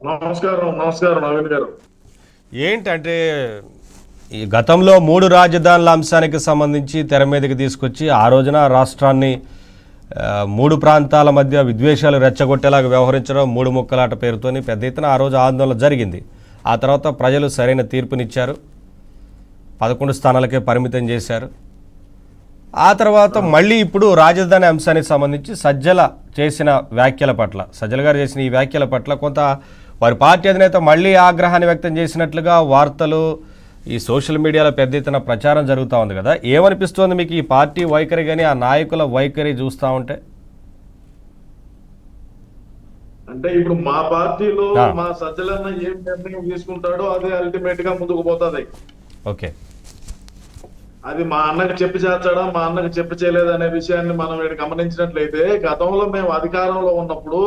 నమస్కారం నమస్కారం నవీన్ గారు. ఏంటంటే ఈ గతంలో 3 రాజధానుల అంశానికి సంబంధించి తెర మీదకి తీసుకొచ్చి ఆ రోజున రాష్ట్రాన్ని 3 ప్రాంతాల మధ్య విద్వేషాలు రెచ్చగొట్టేలాగా వ్యవహరించడం 3 ముక్కలాట పేరుతోని పెద్ద ఎత్తున ఆ రోజు ఆందోళన జరిగింది. ఆ తర్వాత ప్రజలు సరైన తీర్పునిచ్చారు, 11 స్థానాలకే పరిమితం చేశారు. ఆ తర్వాత మళ్ళీ ఇప్పుడు రాజధాని అంశానికి సంబంధించి సజ్జల చేసిన వ్యాఖ్యల పట్ల, సజ్జల గారు చేసిన ఈ వ్యాఖ్యల పట్ల కొంత వారి పార్టీ అధినేత మళ్ళీ ఆగ్రహాన్ని వ్యక్తం చేసినట్లుగా వార్తలు ఈ సోషల్ మీడియాలో పెద్ద ఎత్తున ప్రచారం జరుగుతూ ఉంది కదా. ఏమనిపిస్తోంది మీకు ఈ పార్టీ వైఖరి కానీ ఆ నాయకుల వైఖరి చూస్తూ ఉంటే? అంటే ఇప్పుడు మా పార్టీలో మా సజ్జలన్న ఏం నిర్ణయం తీసుకుంటాడో అదే అల్టిమేట్ గా ముందుకు పోతుంది. ఓకే, అది మా అన్నకి చెప్పి చేర్చాడా, మా అన్నకి చెప్పి చేయలేదు అనే విషయాన్ని మనం గమనించినట్లయితే, గతంలో మేము అధికారంలో ఉన్నప్పుడు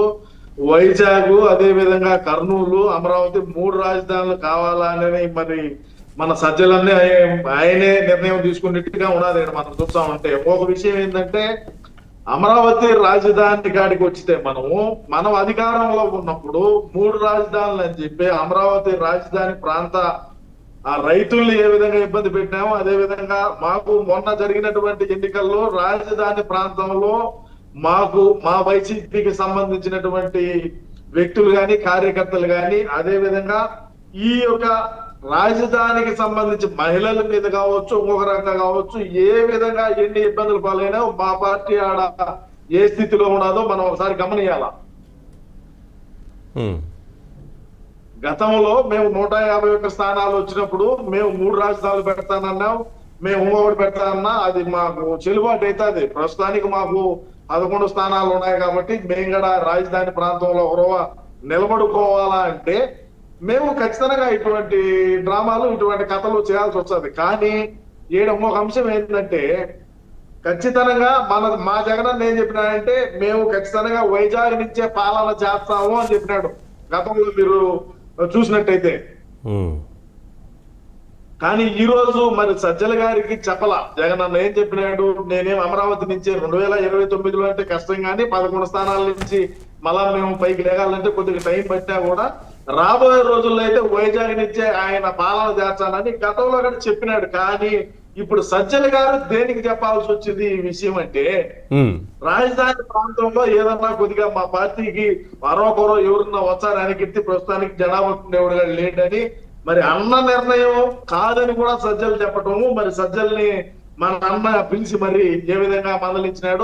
వైజాగ్, అదే విధంగా కర్నూలు, అమరావతి 3 రాజధానులు కావాలని మరి మన సజ్జలన్నీ ఆయనే నిర్ణయం తీసుకున్నట్టుగా ఉన్నది. మనం చూస్తా ఉంటే ఒక విషయం ఏంటంటే, అమరావతి రాజధాని కాడికి వచ్చితే మనం అధికారంలో ఉన్నప్పుడు 3 రాజధానులు అని చెప్పి అమరావతి రాజధాని ప్రాంత ఆ రైతుల్ని ఏ విధంగా ఇబ్బంది పెట్టినామో, అదే విధంగా మాకు మొన్న జరిగినటువంటి ఎన్నికల్లో రాజధాని ప్రాంతంలో మాకు మా వైసీపీకి సంబంధించినటువంటి వ్యక్తులు గాని, కార్యకర్తలు గాని, అదే విధంగా ఈ యొక్క రాజధానికి సంబంధించి మహిళల మీద కావచ్చు, ఇంకొక రకంగా కావచ్చు, ఏ విధంగా ఎన్ని ఇబ్బందులు పాలైనా మా పార్టీ ఆడ ఏ స్థితిలో ఉన్నదో మనం ఒకసారి గమనియాల. గతంలో మేము 151 స్థానాలు వచ్చినప్పుడు మేము 3 రాజధానులు పెడతానన్నాం, మేము ఇంకొకటి పెడతానన్నా అది మాకు చెల్లుబాటు అవుతుంది. ప్రస్తుతానికి మాకు 11 స్థానాలు ఉన్నాయి కాబట్టి మేము కూడా రాజధాని ప్రాంతంలో ఒకరవ నిలబడుకోవాలా అంటే మేము ఖచ్చితంగా ఇటువంటి డ్రామాలు, ఇటువంటి కథలు చేయాల్సి వస్తుంది. కానీ ఒక అంశం ఏంటంటే, ఖచ్చితంగా మా జగన్ ఏం చెప్పినాడంటే, మేము ఖచ్చితంగా వైజాగ్ నుంచే పాలన చేస్తాము అని చెప్పినాడు గతంలో మీరు చూసినట్టయితే. కానీ ఈ రోజు మరి సజ్జల గారికి చెప్పల జగన్ అన్న ఏం చెప్పినాడు, నేనేం అమరావతి నుంచి 2029లో అంటే కష్టం, కానీ 11 స్థానాల నుంచి మళ్ళా మేము పైకి లేగాలంటే కొద్దిగా టైం పట్టినా కూడా రాబోయే రోజుల్లో అయితే వైజాగ్ నుంచే ఆయన పాలన చేర్చాలని గతంలో కూడా చెప్పినాడు. కానీ ఇప్పుడు సజ్జల గారు దేనికి చెప్పాల్సి వచ్చింది ఈ విషయం అంటే, రాజధాని ప్రాంతంలో ఏదన్నా కొద్దిగా మా పార్టీకి మరొకరో ఎవరన్నా వచ్చారు ఆయనకి ప్రస్తుతానికి జనాభా ఉండేవాడు లేడని మరి అన్న నిర్ణయం కాదని కూడా సజ్జలు చెప్పటము, మరి సజ్జల్ని మన అన్న పిలిచి మరి ఏ విధంగా మందలించినాడో